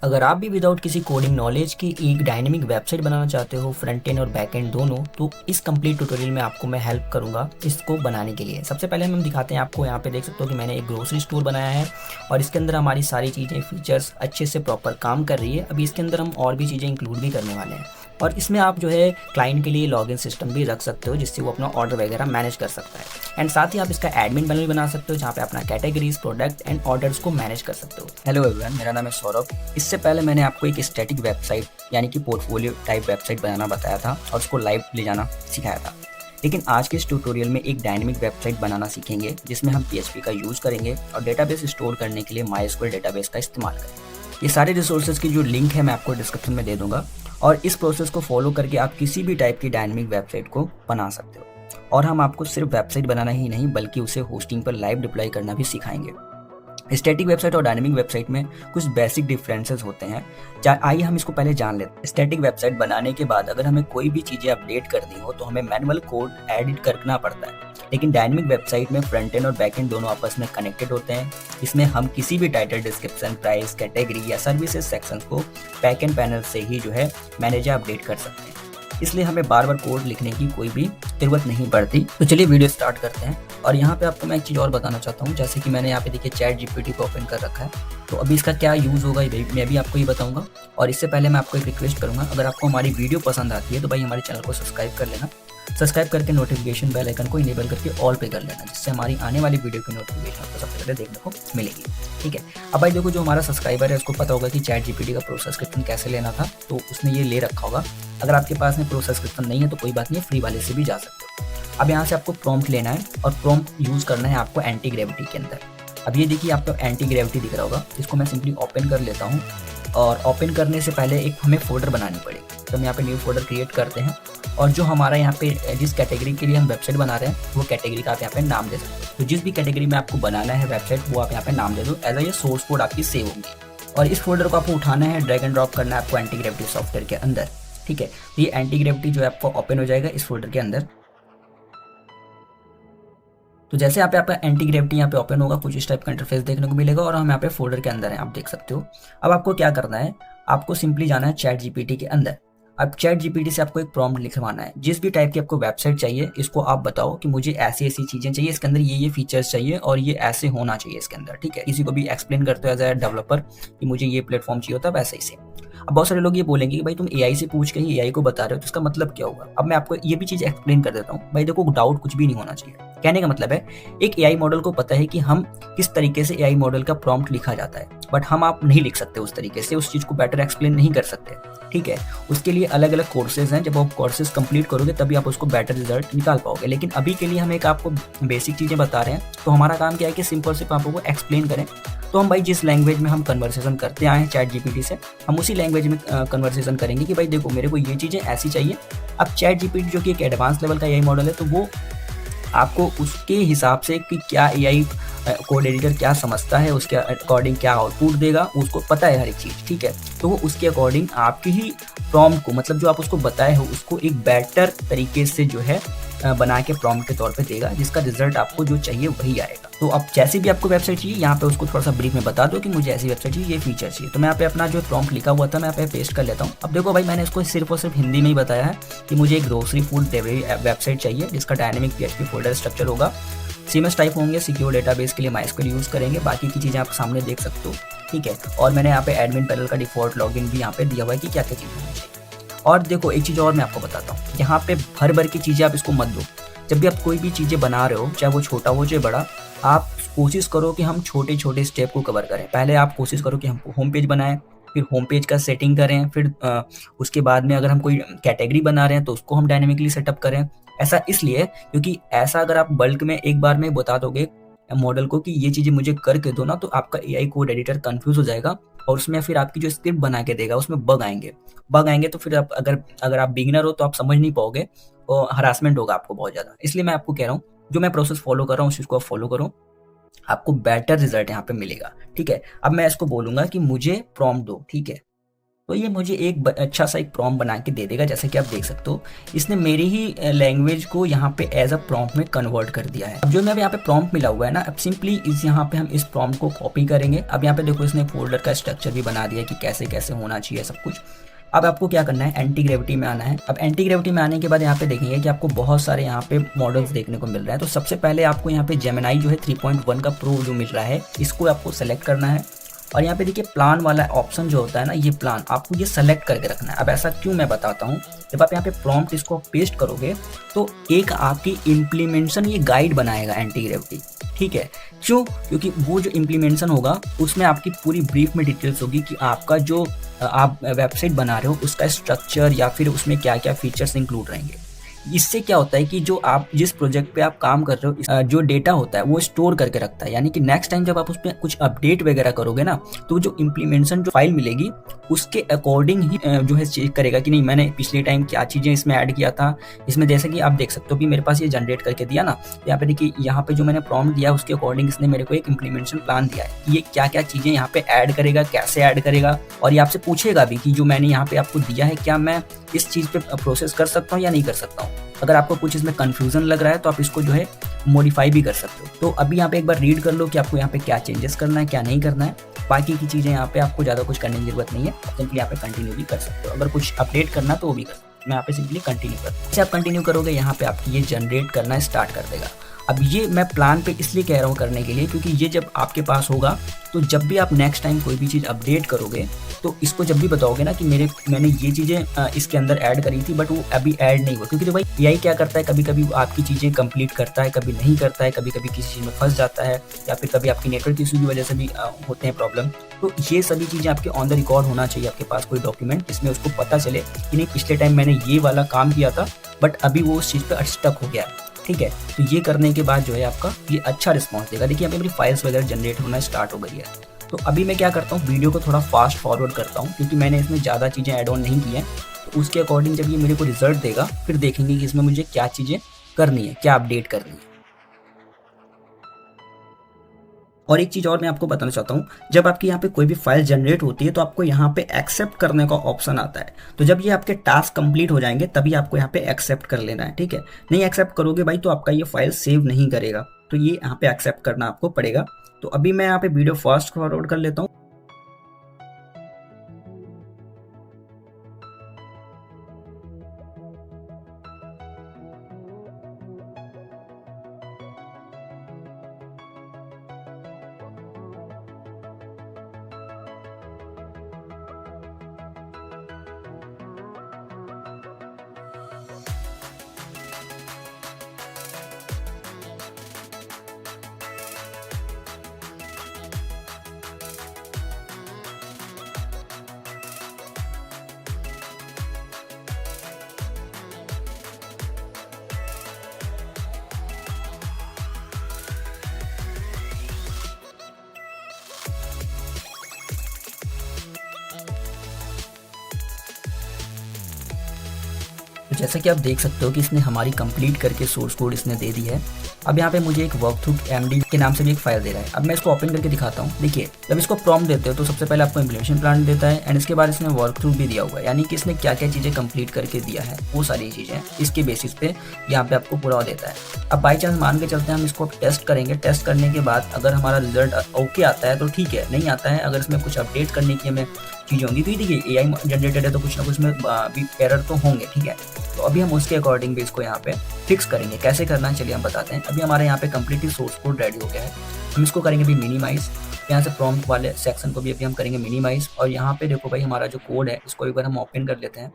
अगर आप भी विदाउट किसी कोडिंग नॉलेज की एक डायनेमिक वेबसाइट बनाना चाहते हो, फ्रंट एंड और बैक एंड दोनों, तो इस कंप्लीट ट्यूटोरियल में आपको मैं हेल्प करूंगा इसको बनाने के लिए। सबसे पहले हम दिखाते हैं आपको। यहाँ पे देख सकते हो कि मैंने एक ग्रोसरी स्टोर बनाया है और इसके अंदर हमारी सारी चीज़ें, फीचर्स अच्छे से प्रॉपर काम कर रही है। अभी इसके अंदर हम और भी चीज़ें इंक्लूड भी करने वाले हैं और इसमें आप जो है क्लाइंट के लिए लॉगिन सिस्टम भी रख सकते हो, जिससे वो अपना ऑर्डर वगैरह मैनेज कर सकता है। एंड साथ ही आप इसका एडमिन पैनल बना सकते हो, जहाँ पे अपना कैटेगरीज, प्रोडक्ट एंड ऑर्डर्स को मैनेज कर सकते हो। हेलो एवरीवन, मेरा नाम है सौरभ। इससे पहले मैंने आपको एक स्टैटिक वेबसाइट यानी कि पोर्टफोलियो टाइप वेबसाइट बनाना बताया था और उसको लाइव ले जाना सिखाया था। लेकिन आज के इस ट्यूटोरियल में एक डायनेमिक वेबसाइट बनाना सीखेंगे, जिसमें हम PHP का यूज़ करेंगे और डेटाबेस स्टोर करने के लिए MySQL डेटाबेस का इस्तेमाल करेंगे। ये सारे रिसोर्सेज की जो लिंक है मैं आपको डिस्क्रिप्शन में दे दूंगा और इस प्रोसेस को फॉलो करके आप किसी भी टाइप की डायनेमिक वेबसाइट को बना सकते हो। और हम आपको सिर्फ वेबसाइट बनाना ही नहीं, बल्कि उसे होस्टिंग पर लाइव डिप्लॉय करना भी सिखाएंगे। स्टैटिक वेबसाइट और डायनेमिक वेबसाइट में कुछ बेसिक डिफरेंसेस होते हैं। आइए हम इसको पहले जान लेते हैं। स्टैटिक वेबसाइट बनाने के बाद अगर हमें कोई भी चीज़ें अपडेट करनी हो तो हमें मैनुअल कोड एडिट करना पड़ता है। लेकिन डायनेमिक वेबसाइट में फ्रंट एंड और बैक एंड दोनों आपस में कनेक्टेड होते हैं। इसमें हम किसी भी टाइटल, डिस्क्रिप्शन, प्राइस, कैटेगरी या सर्विसेज सेक्शन को बैक एंड पैनल से ही जो है मैनेज या अपडेट कर सकते हैं। इसलिए हमें बार बार कोड लिखने की कोई भी जरूरत नहीं पड़ती। तो चलिए वीडियो स्टार्ट करते हैं। और यहाँ पे आपको मैं एक चीज़ और बताना चाहता हूँ, जैसे कि मैंने यहाँ पे देखिए ChatGPT को ओपन कर रखा है। तो अभी इसका क्या यूज़ होगा मैं भी आपको ये बताऊँगा। और इससे पहले मैं आपको एक रिक्वेस्ट करूँगा, अगर आपको हमारी वीडियो पसंद आती है तो भाई हमारे चैनल को सब्सक्राइब कर लेना। सब्सक्राइब करके नोटिफिकेशन बेल आइकन को इनेबल करके ऑल पे कर लेना, जिससे हमारी आने वाली वीडियो की नोटिफिकेशन आपको सबसे पहले देखने को मिलेगी। ठीक है। अब भाई देखो, जो हमारा सब्सक्राइबर है उसको पता होगा कि ChatGPT का प्रो सब्सक्रिप्शन कैसे लेना था, तो उसने ये ले रखा होगा। अगर आपके पास में प्रो सब्सक्रिप्शन नहीं है तो कोई बात नहीं, फ्री वाले से भी जा सकते हो। अब यहाँ से आपको प्रॉम्प्ट लेना है और प्रॉम्प्ट यूज़ करना है आपको एंटी ग्रेविटी के अंदर। अब ये देखिए, आपको एंटी ग्रेविटी दिख रहा होगा, इसको मैं सिंपली ओपन कर लेता हूँ। और ओपन करने से पहले एक हमें फोल्डर बनानी पड़ेगी। तो हम यहाँ पे न्यू फोल्डर क्रिएट करते हैं और जो हमारा यहाँ पे जिस कैटेगरी के लिए हम वेबसाइट बना रहे हैं वो कैटेगरी का आप यहाँ पे नाम दे सकते हो। तो जिस भी कैटेगरी में आपको बनाना है वेबसाइट, वो आप यहाँ पे नाम दे दो। एज ये सोर्स कोड आपकी सेव होंगी और इस फोल्डर को आपको उठाना है, ड्रैग एंड ड्रॉप करना है आपको एंटी ग्रेविटी सॉफ्टवेयर के अंदर। ठीक है। तो ये एंटी ग्रेविटी जो है आपको ओपन हो जाएगा इस फोल्डर के अंदर। तो जैसे यहाँ पे आपका एंटी ग्रेविटी यहाँ पे ओपन होगा, कुछ इस टाइप का इंटरफेस देखने को मिलेगा और हम यहाँ पे फोल्डर के अंदर हैं, आप देख सकते हो। अब आपको क्या करना है, आपको सिंपली जाना है ChatGPT के अंदर। अब ChatGPT से आपको एक प्रॉम्प्ट लिखवाना है। जिस भी टाइप की आपको वेबसाइट चाहिए, इसको आप बताओ कि मुझे ऐसी ऐसी चीज़ें चाहिए, इसके अंदर ये फीचर्स चाहिए और ये ऐसे होना चाहिए इसके अंदर। ठीक है। किसी को भी एक्सप्लेन करते हो एज ए डेवलपर कि मुझे ये प्लेटफॉर्म चाहिए होता है, वैसे ही से। अब बहुत सारे लोग ये बोलेंगे कि भाई तुम AI से पूछ के ही AI को बता रहे हो, तो इसका मतलब क्या होगा। अब मैं आपको ये भी चीज़ एक्सप्लेन कर देता हूँ। भाई देखो, डाउट कुछ भी नहीं होना चाहिए। कहने का मतलब है, एक AI मॉडल को पता है कि हम किस तरीके से AI मॉडल का प्रॉम्प्ट लिखा जाता है, बट हम आप नहीं लिख सकते उस तरीके से, उस चीज़ को बेटर एक्सप्लेन नहीं कर सकते। ठीक है। उसके लिए अलग अलग कोर्सेज हैं, जब आप कोर्सेज कंप्लीट करोगे तभी आप उसको बेटर रिजल्ट निकाल पाओगे। लेकिन अभी के लिए हम एक आपको बेसिक चीज़ें बता रहे हैं, तो हमारा काम क्या है कि सिंपल सिर्फ आपको एक्सप्लेन करें। तो हम भाई जिस लैंग्वेज में हम कन्वर्सेशन करते आए हैं ChatGPT से, हम उसी लैंग्वेज में कन्वर्सेशन करेंगे कि भाई देखो, मेरे को ये चीज़ें ऐसी चाहिए। अब ChatGPT जो कि एक एडवांस लेवल का AI मॉडल है, तो वो आपको उसके हिसाब से कि क्या AI कोड एडिटर क्या समझता है, उसके अकॉर्डिंग क्या आउटपुट देगा, उसको पता है हर एक चीज़। ठीक है। तो वो उसके अकॉर्डिंग आपकी ही प्रॉम्प्ट को, मतलब जो आप उसको बताए हो, उसको एक बेटर तरीके से जो है बना के प्रॉम्प्ट के तौर पे देगा, जिसका रिजल्ट आपको जो चाहिए वही आएगा। तो अब जैसी भी आपको वेबसाइट चाहिए, यहाँ पे उसको थोड़ा सा ब्रीफ में बता दो कि मुझे ऐसी वेबसाइट चाहिए, ये फीचर चाहिए। तो मैं यहाँ पे अपना जो प्रॉम्प्ट लिखा हुआ था मैं यहाँ पे पेस्ट कर लेता हूँ। अब देखो भाई, मैंने इसको सिर्फ और सिर्फ हिंदी में ही बताया है कि मुझे एक ग्रोसरी फूड डिलीवरी वेबसाइट चाहिए, जिसका डायनेमिक PHP फोल्डर स्ट्रक्चर होगा, CMS टाइप होंगे, सिक्योर डेटाबेस के लिए MySQL यूज़ करेंगे। बाकी की चीज़ें आप सामने देख सकते हो। ठीक है। और मैंने यहाँ पे एडमिन पैनल का डिफॉल्ट लॉगिन भी यहाँ पे दिया हुआ है कि क्या क्या चीज़ें होनी चाहिए। और देखो, एक चीज़ और मैं आपको बताता हूँ, यहाँ पे भर भर की चीज़ें आप इसको मत दो। जब भी आप कोई भी चीज़ें बना रहे हो, चाहे वो छोटा हो चाहे बड़ा, आप कोशिश करो कि हम छोटे छोटे स्टेप को कवर करें। पहले आप कोशिश करो कि हम होम पेज बनाएं, फिर होम पेज का सेटिंग करें, फिर उसके बाद में अगर हम कोई कैटेगरी बना रहे हैं तो उसको हम डायनेमिकली सेटअप करें। ऐसा इसलिए क्योंकि ऐसा अगर आप बल्क में एक बार में बता दोगे मॉडल को कि ये चीज़ें मुझे करके दो ना, तो आपका AI कोड एडिटर कंफ्यूज हो जाएगा और उसमें फिर आपकी जो स्क्रिप्ट बना के देगा उसमें बग आएंगे। तो फिर आप अगर आप बिगिनर हो तो आप समझ नहीं पाओगे और हरासमेंट होगा आपको बहुत ज़्यादा। इसलिए मैं आपको कह रहा हूँ, जो मैं प्रोसेस फॉलो कर रहा हूँ उस चीज़ को आप फॉलो करो, आपको बेटर रिजल्ट यहाँ पे मिलेगा। ठीक है। अब मैं इसको बोलूंगा कि मुझे प्रॉम्प्ट दो। ठीक है। तो ये मुझे एक अच्छा सा एक प्रॉम्प्ट बना के दे देगा। जैसे कि आप देख सकते हो इसने मेरी ही लैंग्वेज को यहाँ पे एज अ प्रॉम्प्ट में कन्वर्ट कर दिया है। अब जो मैं यहाँ पे प्रॉम्प्ट मिला हुआ है ना, अब सिंपली इस यहाँ पे हम इस प्रॉम्प्ट को कॉपी करेंगे। अब यहाँ पे देखो इसने फोल्डर का स्ट्रक्चर भी बना दिया कि कैसे कैसे होना चाहिए सब कुछ। अब आपको क्या करना है, एंटी ग्रेविटी में आना है। अब एंटी ग्रेविटी में आने के बाद यहाँ पे देखेंगे कि आपको बहुत सारे यहाँ पे मॉडल्स देखने को मिल रहे हैं। तो सबसे पहले आपको यहाँ पे जेमिनाई जो है 3.1 का प्रो जो मिल रहा है, इसको आपको सेलेक्ट करना है। और यहाँ पे देखिए प्लान वाला ऑप्शन जो होता है ना, ये प्लान आपको ये सेलेक्ट करके रखना है। अब ऐसा क्यों मैं बताता हूँ। जब आप यहाँ पे प्रॉम्प्ट इसको पेस्ट करोगे तो एक आपकी इम्प्लीमेंटेशन ये गाइड बनाएगा एंटी ग्रेविटी, ठीक है। क्यों? क्योंकि वो जो इम्प्लीमेंटेशन होगा उसमें आपकी पूरी ब्रीफ में डिटेल्स होगी कि आपका जो आप वेबसाइट बना रहे हो उसका स्ट्रक्चर या फिर उसमें क्या क्या फीचर्स इंक्लूड रहेंगे। इससे क्या होता है कि जो आप जिस प्रोजेक्ट पे आप काम कर रहे हो जो डेटा होता है वो स्टोर करके रखता है। यानी कि नेक्स्ट टाइम जब आप उस पर कुछ अपडेट वगैरह करोगे ना, तो जो इम्प्लीमेंटेशन जो फाइल मिलेगी उसके अकॉर्डिंग ही जो है चेक करेगा कि नहीं मैंने पिछले टाइम क्या चीज़ें इसमें ऐड किया था। इसमें जैसे कि आप देख सकते हो कि मेरे पास ये जनरेट करके दिया ना, यहाँ पे देखिए यहाँ पे जो मैंने प्रॉम्प्ट दिया उसके अकॉर्डिंग इसने मेरे को एक इम्प्लीमेंटेशन प्लान दिया है। ये क्या क्या चीज़ें यहाँ पे ऐड करेगा, कैसे ऐड करेगा, और ये आपसे पूछेगा भी कि जो मैंने यहाँ पे आपको दिया है क्या मैं इस चीज़ पे प्रोसेस कर सकता हूँ या नहीं कर सकता हूँ। अगर आपको कुछ इसमें कंफ्यूजन लग रहा है तो आप इसको जो है मॉडिफाई भी कर सकते हो। तो अभी यहाँ पे एक बार रीड कर लो कि आपको यहाँ पे क्या चेंजेस करना है क्या नहीं करना है। बाकी की चीज़ें यहाँ पे आपको ज़्यादा कुछ करने की जरूरत नहीं है, सिंपली यहाँ पे कंटिन्यू भी कर सकते हो। अगर कुछ अपडेट करना तो वो भी कर सकते हो। मैं यहाँ पे सिंपली कंटिन्यू कर, जैसे आप कंटिन्यू करोगे यहाँ पे आपकी ये जनरेट करना स्टार्ट कर देगा। अब ये मैं प्लान पे इसलिए कह रहा हूँ करने के लिए क्योंकि ये जब आपके पास होगा तो जब भी आप नेक्स्ट टाइम कोई भी चीज़ अपडेट करोगे तो इसको जब भी बताओगे ना कि मैंने ये चीज़ें इसके अंदर ऐड करी थी बट वो अभी ऐड नहीं हुआ। क्योंकि तो भाई यही क्या करता है, कभी कभी आपकी चीज़ें कंप्लीट करता है, कभी नहीं करता है, कभी कभी किसी चीज़ में फंस जाता है या फिर कभी आपकी नेटवर्क इशू की वजह से भी होते हैं प्रॉब्लम। तो ये सभी चीज़ें आपके ऑन द रिकॉर्ड होना चाहिए आपके पास कोई डॉक्यूमेंट, जिसमें उसको पता चले कि नहीं पिछले टाइम मैंने ये वाला काम किया था बट अभी वो उस चीज़ पर स्टक हो गया, ठीक है। तो ये करने के बाद जो है आपका ये अच्छा रिस्पॉन्स देगा। देखिए यहाँ पे मेरी फाइल्स वगैरह जनरेट होना स्टार्ट हो गई है। तो अभी मैं क्या करता हूँ, वीडियो को थोड़ा फास्ट फॉरवर्ड करता हूँ क्योंकि मैंने इसमें ज़्यादा चीज़ें ऐड ऑन नहीं की हैं। तो उसके अकॉर्डिंग जब ये मेरे को रिजल्ट देगा फिर देखेंगे कि इसमें मुझे क्या चीज़ें करनी है, क्या अपडेट करनी है। और एक चीज़ और मैं आपको बताना चाहता हूँ, जब आपकी यहाँ पे कोई भी फाइल जनरेट होती है तो आपको यहाँ पे एक्सेप्ट करने का ऑप्शन आता है। तो जब ये आपके टास्क कंप्लीट हो जाएंगे तभी आपको यहाँ पे एक्सेप्ट कर लेना है, ठीक है। नहीं एक्सेप्ट करोगे भाई तो आपका ये फाइल सेव नहीं करेगा, तो ये यहाँ पे एक्सेप्ट करना आपको पड़ेगा। तो अभी मैं यहाँ पे वीडियो फास्ट फॉरवर्ड कर लेता हूँ। तो जैसा कि आप देख सकते हो कि इसने हमारी कंप्लीट करके सोर्स कोड इसने दे दी है। अब यहाँ पे मुझे एक वर्क थ्रू एमडी के नाम से भी एक फाइल दे रहा है। अब मैं इसको ओपन करके दिखाता हूँ। देखिए जब इसको प्रॉम्प्ट देते हो तो सबसे पहले आपको इम्प्लीमेंटेशन प्लान देता है एंड इसके बाद इसने वर्क थ्रू भी दिया हुआ है, यानी कि इसने क्या क्या चीज़ें कंप्लीट करके दिया है वो सारी चीज़ें इसके बेसिस पे यहाँ पे आपको पूरा देता है। अब बाई चांस मान के चलते हैं हम इसको टेस्ट करेंगे। टेस्ट करने के बाद अगर हमारा रिजल्ट ओके आता है तो ठीक है, नहीं आता है अगर इसमें कुछ अपडेट करने की हमें चीज़ें होंगी तो देखिए AI जनरेटेड है तो कुछ ना कुछ में भी एरर तो होंगे, ठीक है। तो अभी हम उसके अकॉर्डिंग भी इसको यहाँ पे फिक्स करेंगे। कैसे करना है चलिए हम बताते हैं। अभी हमारे यहाँ पे कंप्लीटली सोर्स कोड रेडी हो गया है। हम इसको करेंगे अभी मिनिमाइज। यहाँ से प्रॉम्प्ट वाले सेक्शन को भी अभी हम करेंगे मिनिमाइज। और यहाँ पे देखो भाई हमारा जो कोड है इसको एक बार हम ओपन कर लेते हैं।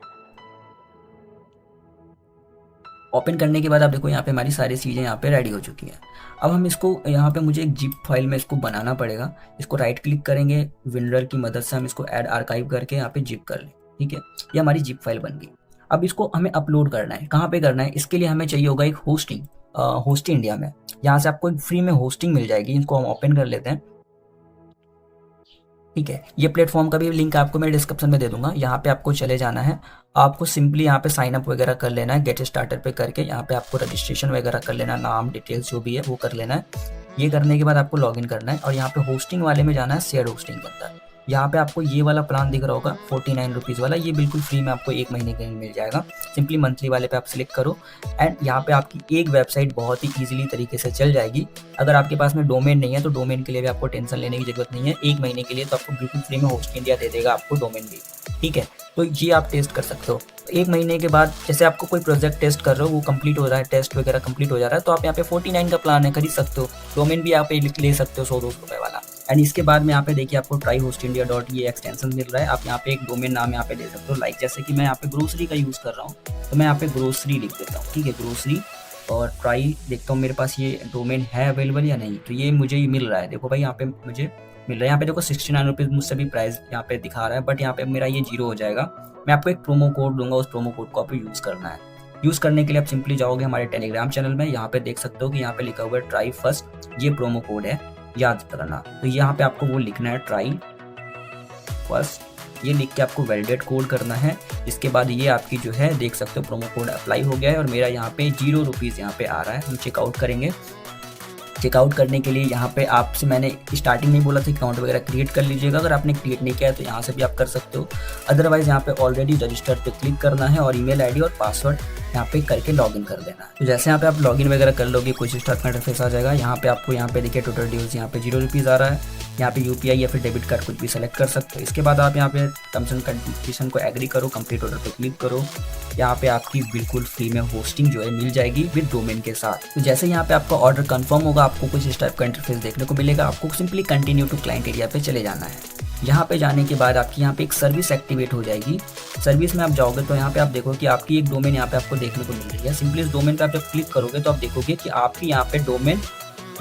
ओपन करने के बाद आप देखो यहाँ पे हमारी सारी चीज़ें यहाँ पे रेडी हो चुकी हैं। अब हम इसको यहाँ पे मुझे एक जिप फाइल में इसको बनाना पड़ेगा। इसको राइट क्लिक करेंगे, विंडर की मदद से हम इसको ऐड आर्काइव करके यहाँ पे जिप कर लें, ठीक है। ये हमारी जिप फाइल बन गई। अब इसको हमें अपलोड करना है। कहाँ पे करना है, इसके लिए हमें चाहिए होगा एक होस्टिंग इंडिया में। यहाँ से आपको एक फ्री में होस्टिंग मिल जाएगी। इनको हम ओपन कर लेते हैं, ठीक है। ये प्लेटफॉर्म का भी लिंक आपको मैं डिस्क्रिप्शन में दे दूंगा। यहाँ पे आपको चले जाना है। आपको सिंपली यहाँ पे साइन अप वगैरह कर लेना है, गेट स्टार्टर पे करके यहाँ पे आपको रजिस्ट्रेशन वगैरह कर लेना है, नाम डिटेल्स जो भी है वो कर लेना है। ये करने के बाद आपको लॉगिन करना है और यहाँ पे होस्टिंग वाले में जाना है, शेयर होस्टिंग के अंदर। यहाँ पे आपको ये वाला प्लान दिख रहा होगा 49 रुपीज़ वाला, ये बिल्कुल फ्री में आपको 1 महीने के लिए मिल जाएगा। सिंपली मंथली वाले पे आप सिलेक्ट करो एंड यहाँ पे आपकी एक वेबसाइट बहुत ही ईजिली तरीके से चल जाएगी। अगर आपके पास में डोमेन नहीं है तो डोमेन के लिए भी आपको टेंशन लेने की जरूरत नहीं है। 1 महीने के लिए तो आपको बिल्कुल फ्री में होस्ट इंडिया दे देगा आपको डोमेन भी, ठीक है। तो ये आप टेस्ट कर सकते हो। 1 महीने के बाद जैसे आपको कोई प्रोजेक्ट टेस्ट कर रहे हो, वो कंप्लीट हो रहा है, टेस्ट वगैरह कंप्लीट हो जा रहा है, तो आप यहाँ पे 49 का प्लान है, खरीद सकते हो। डोमेन भी आप ले सकते हो 100-200 रुपये वाला। एंड इसके बाद में यहाँ पे देखिए आपको ट्राई होस्ट इंडिया डॉट ये एक्सटेंशन मिल रहा है। आप यहाँ पे एक डोमेन नाम यहाँ पे दे सकते हो, लाइक जैसे कि मैं यहाँ पे ग्रोसरी का यूज़ कर रहा हूँ तो मैं यहाँ पे ग्रोसरी लिख देता हूँ, ठीक है, ग्रोसरी। और ट्राई देखता हूँ मेरे पास ये डोमेन है अवेलेबल या नहीं, तो ये मुझे मिल रहा है। देखो भाई यहाँ पे मुझे मिल रहा है, यहाँ पे देखो 69 रुपीज़ मुझसे भी प्राइस यहाँ पे दिखा रहा है, बट यहाँ पे मेरा ये 0 हो जाएगा। मैं आपको एक प्रोमो कोड दूंगा, उस प्रोमो कोड को आपको यूज़ करना है। यूज़ करने के लिए आप सिंपली जाओगे हमारे टेलीग्राम चैनल में, यहाँ पे देख सकते हो कि यहाँ पे लिखा हुआ है ट्राई फर्स्ट, ये प्रोमो कोड है, याद करना। तो यहाँ पे आपको वो लिखना है ट्राई फर्स्ट, ये लिख के आपको वैलिडेट कोड करना है। इसके बाद ये आपकी जो है देख सकते हो प्रोमो कोड अप्लाई हो गया है और मेरा यहाँ पे 0 रुपीज़ यहाँ पे आ रहा है। हम चेकआउट करेंगे। चेकआउट करने के लिए यहाँ पे आपसे मैंने स्टार्टिंग में बोला था अकाउंट वगैरह क्रिएट कर लीजिएगा। अगर आपने क्रिएट नहीं किया है तो यहाँ से भी आप कर सकते हो। अदरवाइज यहाँ पे ऑलरेडी रजिस्टर पे क्लिक करना है और ईमेल आईडी और पासवर्ड यहाँ पे करके लॉगिन कर देना है। तो जैसे यहाँ पे आप लॉगिन वगैरह कर लोगे कुछ इस टाइप का इंटरफेस आ जाएगा। यहाँ पे आपको यहाँ पे देखिए टोटल ड्यूज यहाँ पे 0 रुपीज़ आ रहा है। यहाँ पे यूपीआई या फिर डेबिट कार्ड कुछ भी सेलेक्ट कर सकते हो। इसके बाद आप यहाँ पे टर्म्स एंड कंडीशन को एग्री करो, कंप्लीट ऑर्डर पे क्लिक करो। यहाँ पे आपकी बिल्कुल फ्री में होस्टिंग जो है मिल जाएगी विद डोमेन के साथ। तो जैसे यहाँ पे आपका ऑर्डर कंफर्म होगा, आपको कुछ इस टाइप का इंटरफेस देखने को मिलेगा। आपको simply continue to client area पे चले जाना है। यहाँ पे जाने के बाद आपकी यहाँ पे एक सर्विस एक्टिवेट हो जाएगी। सर्विस में आप जाओगे तो यहाँ पे आप देखो कि आपकी एक डोमेन यहाँ पे आपको देखने को मिल रही है। सिंपली इस डोमेन पे आप जब क्लिक करोगे तो आप देखोगे कि आपकी यहाँ पे डोमेन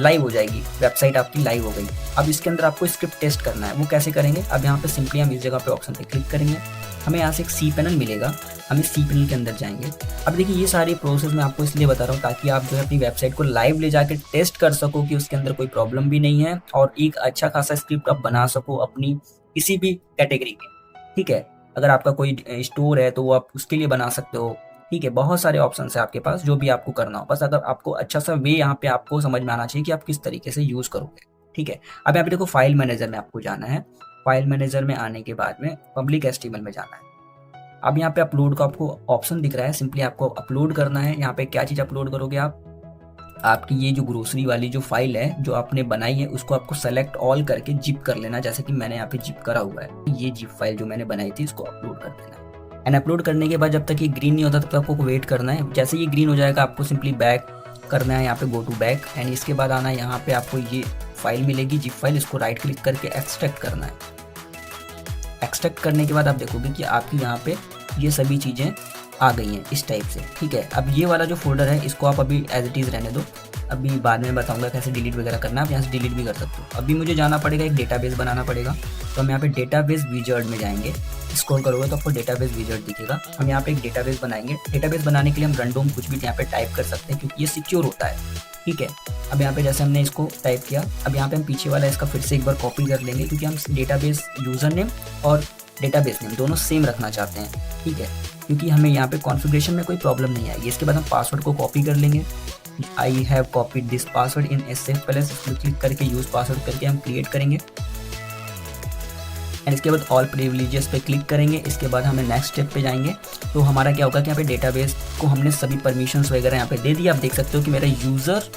लाइव हो जाएगी, वेबसाइट आपकी लाइव हो गई। अब इसके अंदर आपको स्क्रिप्ट टेस्ट करना है। वो कैसे करेंगे, अब यहाँ पे सिंपली हम इस जगह पे ऑप्शन पे क्लिक करेंगे। हमें यहाँ से एक cPanel मिलेगा, हम इस cPanel के अंदर जाएंगे। अब देखिए ये सारी प्रोसेस मैं आपको इसलिए बता रहा हूँ ताकि आप जो है अपनी वेबसाइट को लाइव ले जाकर टेस्ट कर सको कि उसके अंदर कोई प्रॉब्लम भी नहीं है और एक अच्छा खासा स्क्रिप्ट आप बना सको अपनी किसी भी कैटेगरी के, ठीक है। अगर आपका कोई स्टोर है तो वो आप उसके लिए बना सकते हो, ठीक है। बहुत सारे ऑप्शन है आपके पास जो भी आपको करना हो, बस अगर आपको अच्छा सा वे यहाँ पे आपको समझ में आना चाहिए कि आप किस तरीके से यूज़ करोगे, ठीक है। अब यहाँ पे देखो फाइल मैनेजर में आपको जाना है। फाइल मैनेजर में आने के बाद में पब्लिक HTML में जाना है। अब यहाँ पे अपलोड का आपको ऑप्शन दिख रहा है, सिंपली आपको अपलोड करना है। यहाँ पे क्या चीज़ अपलोड करोगे आप, आपकी ये जो ग्रोसरी वाली जो फाइल है जो आपने बनाई है उसको आपको सेलेक्ट ऑल करके जिप कर लेना। जैसे कि मैंने यहाँ पे जिप करा हुआ है, ये जिप फाइल जो मैंने बनाई थी इसको अपलोड कर देना है। एंड अपलोड करने के बाद जब तक ये ग्रीन नहीं होता तब तक आपको वेट करना है। जैसे ये ग्रीन हो जाएगा आपको सिंपली बैक करना है, यहाँ पे गो टू बैक। एंड इसके बाद आना है, यहाँ पे आपको ये फाइल मिलेगी जिप फाइल, इसको राइट क्लिक करके एक्सट्रैक्ट करना है। एक्सट्रैक्ट करने के बाद आप देखोगे कि आपकी यहाँ पे ये सभी चीज़ें आ गई हैं इस टाइप से, ठीक है। अब ये वाला जो फोल्डर है इसको आप अभी एज इट इज़ रहने दो, अभी बाद में बताऊंगा कैसे डिलीट वगैरह करना है। आप यहाँ से डिलीट भी कर सकते हो। अभी मुझे जाना पड़ेगा, एक डेटाबेस बनाना पड़ेगा। तो हम यहाँ पे डेटाबेस विजार्ड में जाएंगे। स्क्रॉल करोगे तो आपको डेटाबेस विजार्ड दिखेगा। हम यहाँ पे एक डेटाबेस बनाएंगे। डेटाबेस बनाने के लिए हम रैंडम कुछ भी यहाँ पे टाइप कर सकते हैं क्योंकि ये सिक्योर होता है, ठीक है। अब यहाँ पे जैसे हमने इसको टाइप किया, अब यहाँ पे हम पीछे वाला इसका फिर से एक बार कॉपी कर लेंगे क्योंकि हम डेटाबेस यूज़र नेम और डेटाबेस नेम दोनों सेम रखना चाहते हैं, ठीक है, क्योंकि हमें यहाँ पे कॉन्फ़िगरेशन में कोई प्रॉब्लम नहीं आएगी। इसके बाद हम पासवर्ड को कॉपी कर लेंगे। I have copied this password in SF plus, इसको क्लिक करके यूज़ पासवर्ड करके हम क्रिएट करेंगे। एंड इसके बाद ऑल प्रिविलेजेस पे क्लिक करेंगे। इसके बाद हमें नेक्स्ट स्टेप पे जाएंगे। तो हमारा क्या होगा कि यहाँ पे डेटाबेस को हमने सभी परमिशंस वगैरह यहाँ पे दे दिया। आप देख सकते हो कि मेरा यूज़र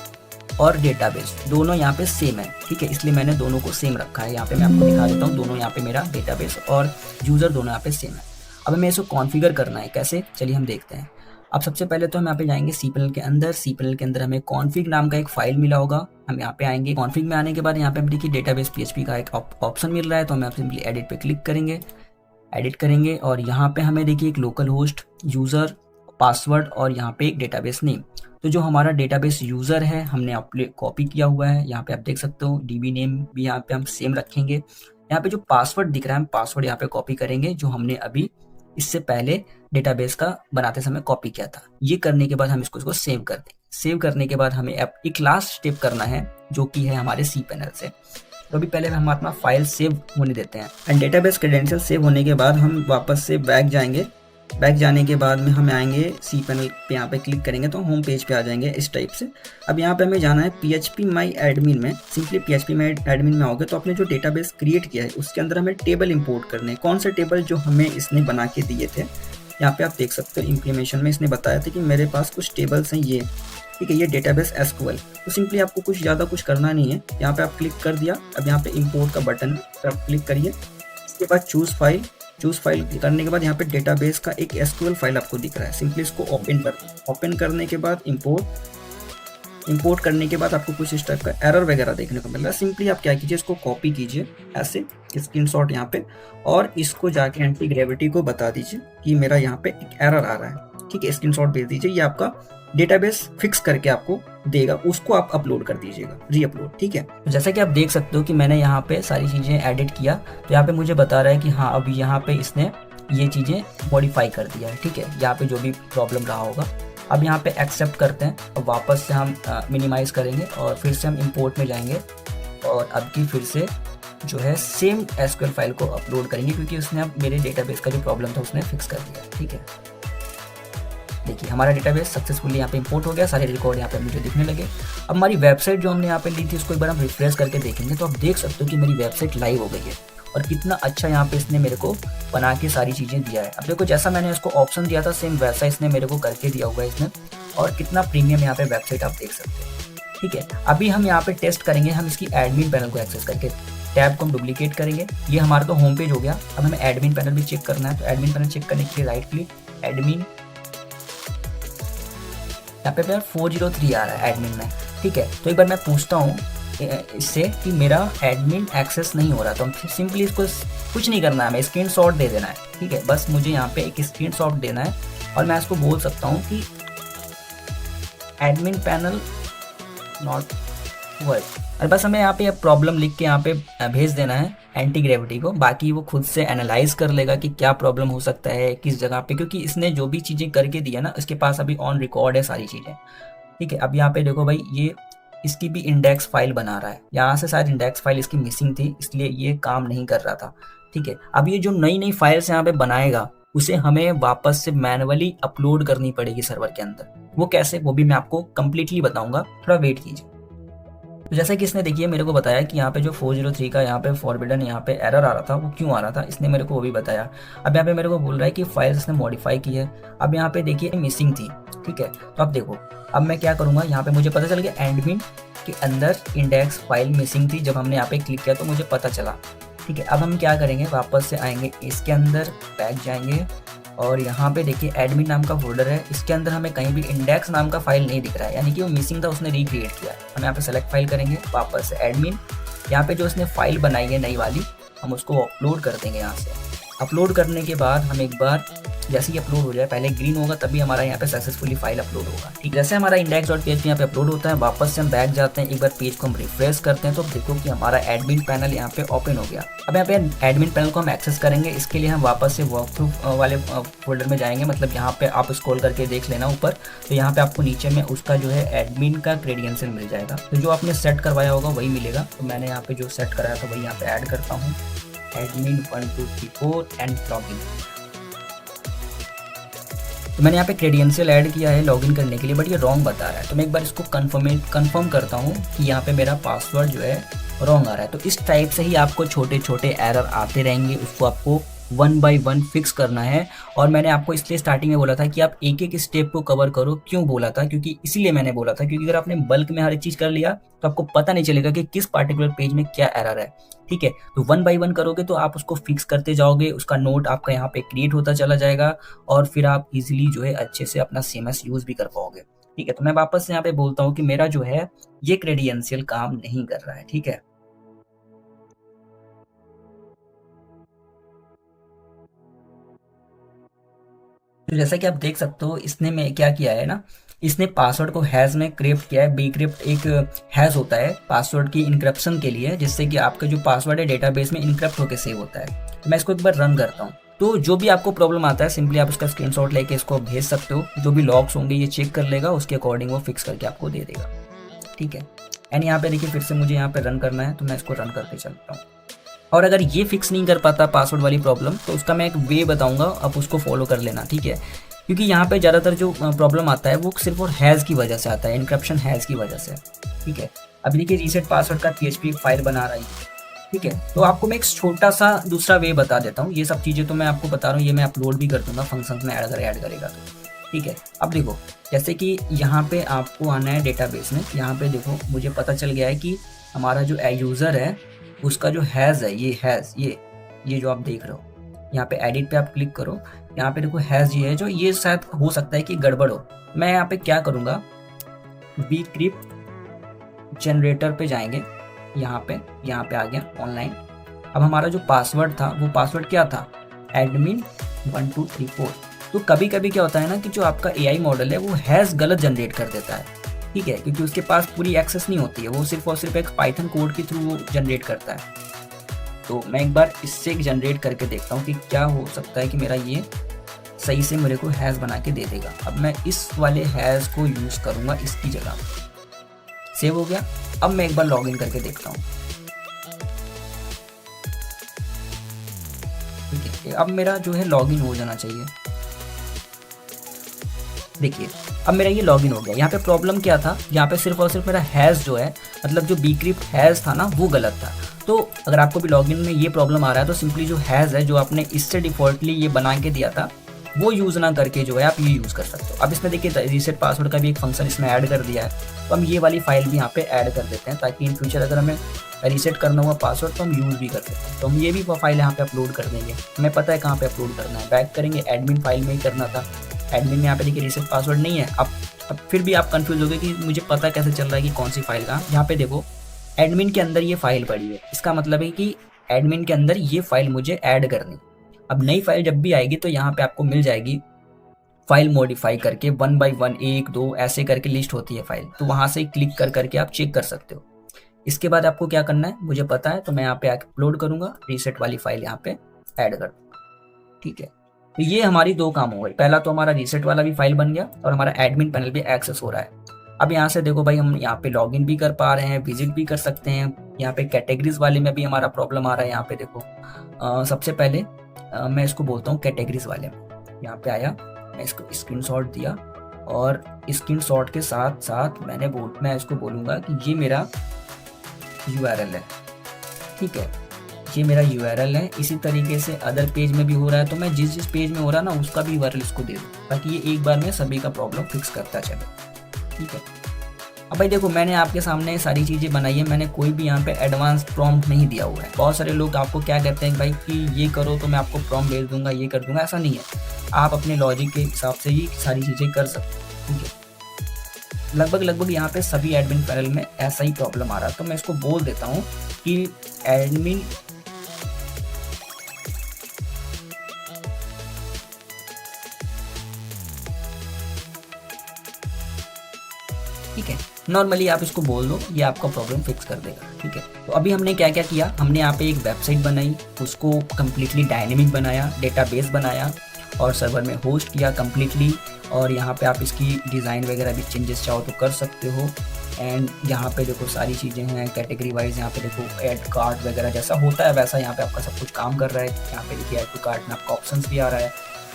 और डेटाबेस दोनों यहाँ पे सेम है, ठीक है, इसलिए मैंने दोनों को सेम रखा है। यहाँ पे मैं आपको दिखा देता हूँ, दोनों यहाँ पे मेरा डेटाबेस और यूज़र दोनों यहाँ पे सेम है। अब हमें इसको कॉन्फ़िगर करना है कैसे, चलिए हम देखते हैं। अब सबसे पहले तो हम यहाँ पे जाएंगे cPanel के अंदर। cPanel के अंदर हमें कॉन्फ़िग नाम का एक फाइल मिला होगा, हम यहाँ पे आएंगे। कॉन्फ़िग में आने के बाद यहाँ पे देखिए डेटाबेस PHP का एक ऑप्शन मिल रहा है, तो हम यहाँ सिंपली एडिट पे क्लिक करेंगे, एडिट करेंगे और यहाँ पे हमें देखिए एक लोकल होस्ट, यूज़र, पासवर्ड और यहाँ पे एक डेटाबेस नेम। तो जो हमारा डेटाबेस यूज़र है हमने अपने कॉपी किया हुआ है, यहाँ पे आप देख सकते हो। DB नेम भी यहाँ पे हम सेम रखेंगे। यहाँ पे जो पासवर्ड दिख रहा है हम पासवर्ड यहाँ पे कॉपी करेंगे जो हमने अभी इससे पहले डेटाबेस का बनाते समय कॉपी किया था। ये करने के बाद हम इसको सेव कर देंगे। सेव करने के बाद हमें अब एक लास्ट स्टेप करना है जो कि है हमारे cPanel से। तो अभी पहले हम अपना फाइल सेव होने देते हैं। एंड डेटाबेस क्रेडेंशियल सेव होने के बाद हम वापस से बैक जाएंगे बैक जाने के बाद में हमें आएंगे cPanel पे, यहाँ पे क्लिक करेंगे तो होम पेज पे आ जाएंगे इस टाइप से। अब यहाँ पे हमें जाना है PHP My Admin में। सिंपली PHP My Admin में आओगे तो आपने जो डेटाबेस क्रिएट किया है उसके अंदर हमें टेबल इंपोर्ट करने हैं। कौन से टेबल? जो हमें इसने बना के दिए थे। यहाँ पे आप देख सकते हो इम्प्लीमेशन में इसने बताया था कि मेरे पास कुछ टेबल्स हैं ये, ठीक है, ये डेटाबेस SQL। तो सिंपली आपको कुछ ज़्यादा कुछ करना नहीं है, यहाँ पे आप क्लिक कर दिया। अब यहाँ पे इंपोर्ट का बटन पर आप क्लिक करिए। इसके बाद चूज़ फाइल करने के बाद यहाँ पे डेटाबेस का एक SQL फाइल आपको दिख रहा है, सिंपली इसको ओपन करने के बाद इंपोर्ट करने के बाद आपको कुछ इस टाइप का एरर वगैरह देखने को मिल रहा है। सिंपली आप क्या कीजिए, इसको कॉपी कीजिए ऐसे स्क्रीनशॉट यहाँ पे, और इसको जाके एंटी ग्रेविटी को बता दीजिए कि मेरा यहाँ पे एक एरर आ रहा है, ठीक है, स्क्रीनशॉट भेज दीजिए। ये आपका डेटाबेस फिक्स करके आपको देगा, उसको आप अपलोड कर दीजिएगा, रीअपलोड, ठीक है। तो जैसा कि आप देख सकते हो कि मैंने यहाँ पे सारी चीज़ें एडिट किया, तो यहाँ पे मुझे बता रहा है कि हाँ अभी यहाँ पे इसने ये चीज़ें मॉडिफाई कर दिया है, ठीक है, यहाँ पे जो भी प्रॉब्लम रहा होगा। अब यहाँ पे एक्सेप्ट करते हैं, अब वापस से हम मिनिमाइज़ करेंगे और फिर से हम इंपोर्ट में जाएंगे और अब की फिर से जो है सेम SQL फाइल को अपलोड करेंगे, क्योंकि उसने अब मेरे डेटाबेस का जो प्रॉब्लम था उसने फिक्स कर दिया, ठीक है। देखिए हमारा डेटाबेस सक्सेसफुली यहाँ पे इंपोर्ट हो गया, सारे रिकॉर्ड यहाँ पे मुझे दिखने लगे। अब हमारी वेबसाइट जो हमने यहाँ पे ली थी उसको एक बार हम रिफ्रेश करके देखेंगे तो आप देख सकते हो कि मेरी वेबसाइट लाइव हो गई है और कितना अच्छा यहाँ पे इसने मेरे को बना के सारी चीज़ें दिया है। अब देखो जैसा मैंने इसको ऑप्शन दिया था सेम वैसा इसने मेरे को करके दिया हुआ है इसने, और कितना प्रीमियम यहाँ पे वेबसाइट आप देख सकते हो, ठीक है। अभी हम यहाँ पे टेस्ट करेंगे, हम इसकी एडमिन पैनल को एक्सेस करके टैब को हम डुप्लीकेट करेंगे। ये हमारा तो होम पेज हो गया। अब हमें एडमिन पैनल भी चेक करना है, तो एडमिन पैनल चेक करने के लिए राइट क्लिक, एडमिन, यहाँ पे 403 आ रहा है एडमिन में, ठीक है। तो एक बार मैं पूछता हूँ इससे कि मेरा एडमिन एक्सेस नहीं हो रहा, तो हम सिंपली इसको कुछ नहीं करना है, हमें स्क्रीनशॉट दे देना है, ठीक है। बस मुझे यहाँ पे एक स्क्रीनशॉट देना है और मैं इसको बोल सकता हूँ कि एडमिन पैनल नॉट वर्क, और बस हमें यहाँ पे प्रॉब्लम लिख के यहाँ पे भेज देना है एंटी ग्रेविटी को। बाकी वो खुद से एनालाइज कर लेगा कि क्या प्रॉब्लम हो सकता है किस जगह पे, क्योंकि इसने जो भी चीज़ें करके दिया ना इसके पास अभी ऑन रिकॉर्ड है सारी चीज़ें, ठीक है। अब यहाँ पे देखो भाई ये इसकी भी इंडेक्स फाइल बना रहा है, यहाँ से शायद इंडेक्स फाइल इसकी मिसिंग थी इसलिए ये काम नहीं कर रहा था, ठीक है। अब ये जो नई नई फाइल्स यहाँ पे बनाएगा उसे हमें वापस से मैनुअली अपलोड करनी पड़ेगी सर्वर के अंदर। वो कैसे, वो भी मैं आपको कंप्लीटली बताऊंगा, थोड़ा वेट कीजिए। तो जैसा कि इसने देखिए मेरे को बताया कि यहाँ पे जो 403 का यहाँ पे फॉरबिडन यहाँ पे एरर आ रहा था वो क्यों आ रहा था, इसने मेरे को वो भी बताया। अब यहाँ पे मेरे को बोल रहा है कि फाइल्स इसने मॉडिफाई की है। अब यहाँ पे देखिए मिसिंग थी, ठीक है। तो अब देखो अब मैं क्या करूँगा, यहाँ पे मुझे पता चल गया एडमिन के अंदर इंडेक्स फाइल मिसिंग थी, जब हमने यहाँ पे क्लिक किया तो मुझे पता चला, ठीक है। अब हम क्या करेंगे, वापस से आएंगे इसके अंदर, बैक जाएंगे और यहाँ पे देखिए एडमिन नाम का फोल्डर है, इसके अंदर हमें कहीं भी इंडेक्स नाम का फाइल नहीं दिख रहा है, यानी कि वो मिसिंग था, उसने रिक्रिएट किया है। हम यहाँ पे सेलेक्ट फाइल करेंगे, वापस से एडमिन, यहाँ पे जो उसने फाइल बनाई है नई वाली हम उसको अपलोड कर देंगे। यहाँ से अपलोड करने के बाद हम एक बार जैसे ही अपलोड हो जाए, पहले ग्रीन होगा तभी हमारा यहाँ पे सक्सेसफुली फाइल अपलोड होगा, ठीक। जैसे हमारा index.php यहाँ पे अपलोड होता है, वापस से हम बैक जाते हैं, एक बार पेज को हम रिफ्रेश करते हैं तो देखो कि हमारा एडमिन पैनल यहाँ पे ओपन हो गया। अब यहाँ पे एडमिन पैनल को हम एक्सेस करेंगे, इसके लिए हम वापस से वॉकथ्रू वाले फोल्डर में जाएंगे, मतलब यहाँ पे आप स्क्रॉल करके देख लेना ऊपर, तो यहाँ पे आपको नीचे में उसका जो है एडमिन का क्रेडेंशियल मिल जाएगा, तो जो आपने सेट करवाया होगा वही मिलेगा। तो मैंने यहाँ पे जो सेट कराया था वही यहाँ पे ऐड करता हूँ, एडमिन 1 2 3 4 एंड लॉगिन। तो मैंने यहाँ पे क्रेडेंशियल ऐड किया है लॉगिन करने के लिए, बट ये रॉन्ग बता रहा है, तो मैं एक बार इसको कंफर्म करता हूँ कि यहाँ पे मेरा पासवर्ड जो है रॉन्ग आ रहा है। तो इस टाइप से ही आपको छोटे छोटे एरर आते रहेंगे, उसको आपको 1 बाय 1 फिक्स करना है। और मैंने आपको इसलिए स्टार्टिंग में बोला था कि आप एक एक स्टेप को कवर करो। क्यों बोला था, क्योंकि इसीलिए मैंने बोला था, क्योंकि अगर आपने बल्क में हर एक चीज़ कर लिया तो आपको पता नहीं चलेगा कि किस पार्टिकुलर पेज में क्या एरर है, ठीक है। तो 1 बाय 1 करोगे तो आप उसको फिक्स करते जाओगे, उसका नोट आपका यहाँ पे क्रिएट होता चला जाएगा और फिर आप इजीली जो है अच्छे से अपना CMS यूज भी कर पाओगे, ठीक है। तो मैं वापस से यहाँ पे बोलता हूँ कि मेरा जो है ये क्रेडेंशियल काम नहीं कर रहा है, ठीक है। तो जैसा कि आप देख सकते हो इसने में क्या किया है ना, इसने पासवर्ड को हैश में क्रिप्ट किया है। बीक्रिप्ट एक हैश होता है पासवर्ड की इनक्रिप्शन के लिए, जिससे कि आपका जो पासवर्ड है डेटाबेस में इनक्रिप्ट होकर सेव होता है। तो मैं इसको एक बार रन करता हूँ, तो जो भी आपको प्रॉब्लम आता है सिंपली आप उसका स्क्रीनशॉट लेके इसको भेज सकते हो। जो भी लॉग्स होंगे ये चेक कर लेगा, उसके अकॉर्डिंग वो फिक्स करके आपको दे देगा, ठीक है। एंड यहाँ पे देखिए फिर से मुझे यहाँ पे रन करना है, तो मैं इसको रन करके चलता हूँ। और अगर ये फिक्स नहीं कर पाता पासवर्ड वाली प्रॉब्लम, तो उसका मैं एक वे बताऊंगा, आप उसको फॉलो कर लेना, ठीक है। क्योंकि यहाँ पे ज़्यादातर जो प्रॉब्लम आता है वो सिर्फ और हैज़ की वजह से आता है, इनक्रप्शन हैज़ की वजह से, ठीक है। अभी देखिए रीसेट पासवर्ड का PHP फाइल बना रही है, ठीक है। तो आपको मैं एक छोटा सा दूसरा वे बता देता हूँ। ये सब चीज़ें तो मैं आपको बता रहा हूँ, ये मैं अपलोड भी कर दूंगा फंक्शन में, ऐड करेगा तो, ठीक है। अब देखो, जैसे कि यहाँ पे आपको आना है डेटाबेस में, यहाँ पे देखो मुझे पता चल गया है कि हमारा जो यूज़र है उसका जो हैज़ है, ये हैज़, ये जो आप देख रहे हो, यहाँ पे एडिट पे आप क्लिक करो, यहाँ पे देखो हैज़ ये है, जो ये शायद हो सकता है कि गड़बड़ हो। मैं यहाँ पे क्या करूँगा, bcrypt जनरेटर पे जाएंगे, यहाँ पे आ गया ऑनलाइन। अब हमारा जो पासवर्ड था वो पासवर्ड क्या था, admin 1234। तो कभी कभी क्या होता है ना कि जो आपका AI मॉडल है वो हैज़ गलत जनरेट कर देता है, ठीक है, क्योंकि उसके पास पूरी एक्सेस नहीं होती है, वो सिर्फ और सिर्फ एक पाइथन कोड के थ्रू वो जनरेट करता है। तो मैं एक बार इससे जनरेट करके देखता हूँ कि क्या हो सकता है कि मेरा ये सही से मेरे को हैज़ बना के दे देगा। अब मैं इस वाले हैज़ को यूज़ करूँगा इसकी जगह। सेव हो गया। अब मैं एक बार लॉगिन करके देखता हूँ, ठीक है। अब मेरा जो है लॉगिन हो जाना चाहिए। देखिए अब मेरा ये लॉगिन हो गया। यहाँ पे प्रॉब्लम क्या था, यहाँ पे सिर्फ और सिर्फ मेरा हैज़ जो है, मतलब जो bcrypt हैज़ था ना वो गलत था। तो अगर आपको भी लॉगिन में ये प्रॉब्लम आ रहा है तो सिंपली जो हैज़ है, जो आपने इससे डिफॉल्टली ये बना के दिया था, वो यूज़ ना करके जो है आप ये यूज़ कर सकते हो। अब इसमें देखिए रीसेट पासवर्ड का भी एक फंक्शन इसमें ऐड कर दिया है, तो हम ये वाली फाइल भी यहाँ पे ऐड कर देते हैं, ताकि इन फ्यूचर अगर हमें रीसेट करना हुआ पासवर्ड तो हम यूज़ भी कर सकते हैं। तो हम ये भी फाइल यहाँ पे अपलोड कर देंगे। हमें पता है कहाँ पे अपलोड करना है, बैक करेंगे, एडमिन फाइल में ही करना था। एडमिन में यहाँ पे देखिए रीसेट पासवर्ड नहीं है। अब फिर भी आप कंफ्यूज हो गए कि मुझे पता कैसे चल रहा है कि कौन सी फाइल का। यहाँ पे देखो एडमिन के अंदर ये फाइल पड़ी है, इसका मतलब है कि एडमिन के अंदर ये फाइल मुझे ऐड करनी। अब नई फाइल जब भी आएगी तो यहाँ पे आपको मिल जाएगी फाइल मॉडिफाई करके 1 by 1, 1 2 ऐसे करके लिस्ट होती है फाइल, तो वहां से क्लिक कर करके आप चेक कर सकते हो। इसके बाद आपको क्या करना है मुझे पता है, तो मैं यहाँ पे अपलोड करूंगा, रीसेट वाली फाइल यहाँ पे ऐड कर दूंगा, ठीक है। तो ये हमारी दो काम हो गए। पहला तो हमारा रीसेट वाला भी फाइल बन गया और हमारा एडमिन पैनल भी एक्सेस हो रहा है। अब यहाँ से देखो भाई, हम यहाँ पे लॉगिन भी कर पा रहे हैं, विजिट भी कर सकते हैं। यहाँ पे कैटेगरीज वाले में भी हमारा प्रॉब्लम आ रहा है। यहाँ पे देखो सबसे पहले मैं इसको बोलता हूँ कैटेगरीज वाले में। यहाँ पे आया, मैं इसको स्क्रीनशॉट दिया और स्क्रीनशॉट के साथ साथ मैं इसको बोलूँगा कि ये मेरा URL है, ठीक है, ये मेरा URL है। इसी तरीके से अदर पेज में भी हो रहा है, तो मैं जिस पेज में हो रहा है ना उसका भी URL इसको दे दूँ, ताकि ये एक बार में सभी का प्रॉब्लम फिक्स करता चले, ठीक है। अब भाई देखो मैंने आपके सामने सारी चीज़ें बनाई है, मैंने कोई भी यहाँ पे एडवांस प्रॉम्प्ट नहीं दिया हुआ है। बहुत सारे लोग आपको क्या कहते हैं भाई कि ये करो तो मैं आपको प्रॉम्प्ट भेज दूंगा, ये कर दूंगा, ऐसा नहीं है। आप अपने लॉजिक के हिसाब से ही सारी चीज़ें कर सकते हो, ठीक है। लगभग यहाँ पे सभी एडमिन पैनल में ऐसा ही प्रॉब्लम आ रहा है, तो मैं इसको बोल देता हूँ कि एडमिन ठीक है, नॉर्मली आप इसको बोल दो, ये आपका प्रॉब्लम फिक्स कर देगा, ठीक है। तो अभी हमने क्या क्या किया, हमने यहाँ पे एक वेबसाइट बनाई, उसको कम्प्लीटली डायनेमिक बनाया, डेटाबेस बनाया और सर्वर में होस्ट किया कम्प्लीटली। और यहाँ पे आप इसकी डिज़ाइन वगैरह भी चेंजेस चाहो तो कर सकते हो। एंड यहाँ पे देखो सारी चीज़ें हैं कैटेगरी वाइज। यहाँ पे देखो ऐड कार्ड वगैरह जैसा होता है वैसा यहाँ पे आपका सब कुछ काम कर रहा है। यहाँ पे देखिए ऐड टू कार्ड में आपका ऑप्शंस भी आ रहा है।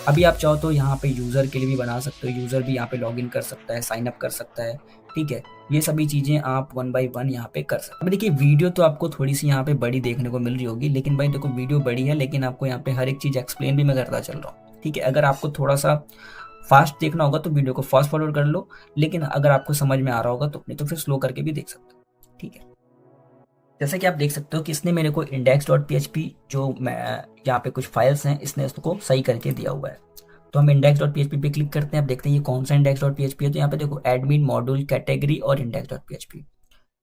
अभी आप चाहो तो यहाँ पे यूज़र के लिए भी बना सकते हो, यूज़र भी यहाँ पे लॉगिन कर सकता है, साइन अप कर सकता है, ठीक है। ये सभी चीज़ें आप 1 by 1 यहाँ पे कर सकते हैं। अब देखिए वीडियो तो आपको थोड़ी सी यहाँ पे बड़ी देखने को मिल रही होगी, लेकिन भाई देखो वीडियो बड़ी है, लेकिन आपको यहाँ पे हर एक चीज़ एक्सप्लेन भी मैं करता चल रहा हूँ, ठीक है। अगर आपको थोड़ा सा फास्ट देखना होगा तो वीडियो को फास्ट फॉरवर्ड कर लो, लेकिन अगर आपको समझ में आ रहा होगा तो नहीं तो फिर स्लो करके भी देख सकते हो, ठीक है। जैसे कि आप देख सकते हो कि इसने मेरे को index.php जो मैं यहाँ पे कुछ फाइल्स हैं इसने उसको सही करके दिया हुआ है। तो हम index.php पे क्लिक करते हैं। अब देखते हैं ये कौन सा index.php है। तो यहाँ पे देखो एडमिन मॉड्यूल कैटेगरी और index.php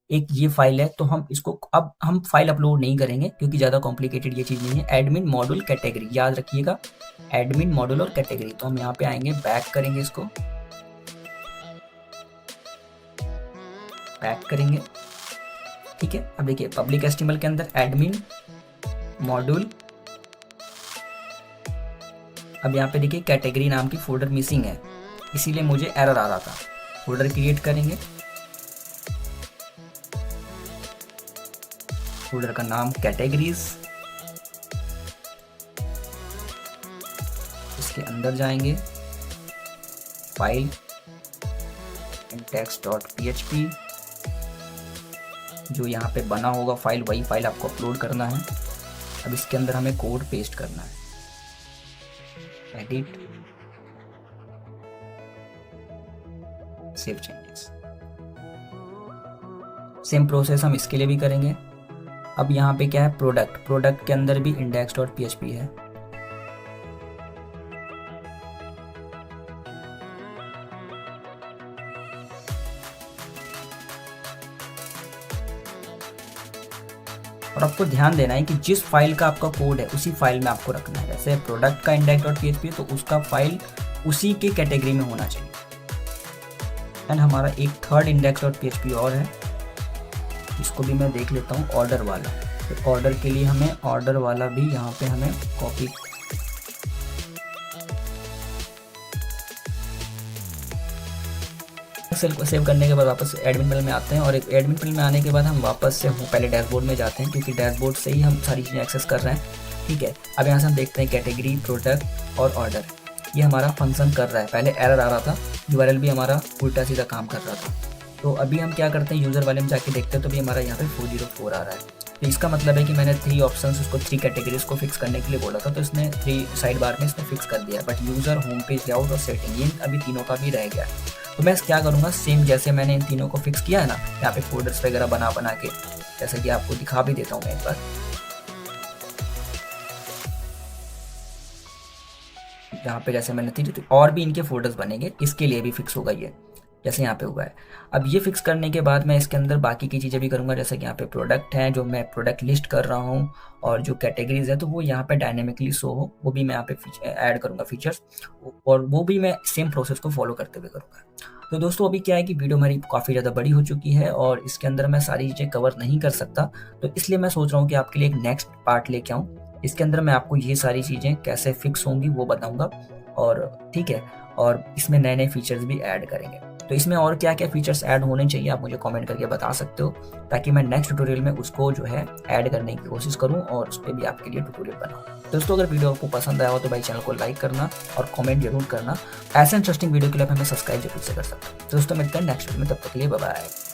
एक ये फाइल है। तो हम इसको अब हम फाइल अपलोड नहीं करेंगे क्योंकि ज़्यादा कॉम्प्लिकेटेड ये चीज़ नहीं है। एडमिन मॉड्यूल कैटेगरी याद रखिएगा, एडमिन मॉड्यूल और कैटेगरी। तो हम यहाँ पे आएंगे, बैक करेंगे, इसको बैक करेंगे, ठीक है। अब देखिए पब्लिक एचटीएमएल के अंदर एडमिन मॉड्यूल, अब यहाँ पे देखिए कैटेगरी नाम की फोल्डर मिसिंग है, इसीलिए मुझे एरर आ रहा था। फोल्डर क्रिएट करेंगे, फोल्डर का नाम कैटेगरीज, इसके अंदर जाएंगे, फाइल index.php, जो यहाँ पे बना होगा फाइल वही फाइल आपको अपलोड करना है। अब इसके अंदर हमें कोड पेस्ट करना है, edit, save changes. Same process हम इसके लिए भी करेंगे। अब यहाँ पे क्या है, प्रोडक्ट के अंदर भी index.php है। और आपको ध्यान देना है कि जिस फाइल का आपका कोड है उसी फाइल में आपको रखना है। जैसे प्रोडक्ट का index.php है तो उसका फाइल उसी के कैटेगरी में होना चाहिए। एंड हमारा एक थर्ड index.php और है, इसको भी मैं देख लेता हूँ, ऑर्डर वाला। तो ऑर्डर के लिए हमें ऑर्डर वाला भी यहाँ पे हमें कॉपी, सेल को सेव करने के बाद वापस एडमिन पैनल में आते हैं। और एक एडमिन पैनल में आने के बाद हम वापस से पहले डैशबोर्ड में जाते हैं, क्योंकि डैशबोर्ड से ही हम सारी चीज़ें एक्सेस कर रहे हैं। ठीक है, अब यहाँ से हम देखते हैं कैटेगरी, प्रोडक्ट और ऑर्डर, ये हमारा फंक्शन कर रहा है। पहले एरर आ रहा था, यूआरएल भी हमारा उल्टा सीधा काम कर रहा था। तो अभी हम क्या करते हैं, यूज़र वाले में जाके देखते हैं तो भी हमारा यहाँ पे 404 आ रहा है। तो इसका मतलब है कि मैंने 3 ऑप्शंस उसको 3 कैटेगरीज को फिक्स करने के लिए बोला था, तो इसने 3 साइड बार में इसने फिक्स कर दिया। But user, home page layout और सेटिंग, ये अभी तीनों का भी रह गया। तो मैं क्या करूँगा, सेम जैसे मैंने इन तीनों को फिक्स किया है ना, यहाँ पे फोल्डर्स वगैरह बना के, जैसे कि आपको दिखा भी देता हूँ मैं एक बार। यहाँ पे जैसे मैंने थी, तो और भी इनके फोल्डर्स बनेंगे, इसके लिए भी फिक्स होगा ये, जैसे यहाँ पे हुआ है। अब ये फिक्स करने के बाद मैं इसके अंदर बाकी की चीज़ें भी करूँगा, जैसे कि यहाँ पे प्रोडक्ट है, जो मैं प्रोडक्ट लिस्ट कर रहा हूँ, और जो कैटेगरीज है तो वो यहाँ पे डायनेमिकली शो हो, वो भी मैं यहाँ पे ऐड करूँगा फीचर्स, और वो भी मैं सेम प्रोसेस को फॉलो करते हुए करूँगा। तो दोस्तों अभी क्या है कि वीडियो हमारी काफ़ी ज़्यादा बड़ी हो चुकी है और इसके अंदर मैं सारी चीज़ें कवर नहीं कर सकता, तो इसलिए मैं सोच रहा हूँ कि आपके लिए एक नेक्स्ट पार्ट लेके आऊँ। इसके अंदर मैं आपको ये सारी चीज़ें कैसे फिक्स होंगी वो बताऊँगा, और ठीक है, और इसमें नए नए फीचर्स भी ऐड करेंगे। तो इसमें और क्या क्या फीचर्स ऐड होने चाहिए आप मुझे कमेंट करके बता सकते हो, ताकि मैं नेक्स्ट ट्यूटोरियल में उसको जो है ऐड करने की कोशिश करूं और उस पर भी आपके लिए ट्यूटोरियल बनाऊं। दोस्तों अगर वीडियो आपको पसंद आया हो तो भाई चैनल को लाइक करना और कमेंट जरूर करना। ऐसे इंटरेस्टिंग वीडियो के लिए आप हमें सब्सक्राइब जरूर से कर सकते हो। दोस्तों मिलते हैं नेक्स्ट वीडियो में, तब तक के लिए बाय बाय।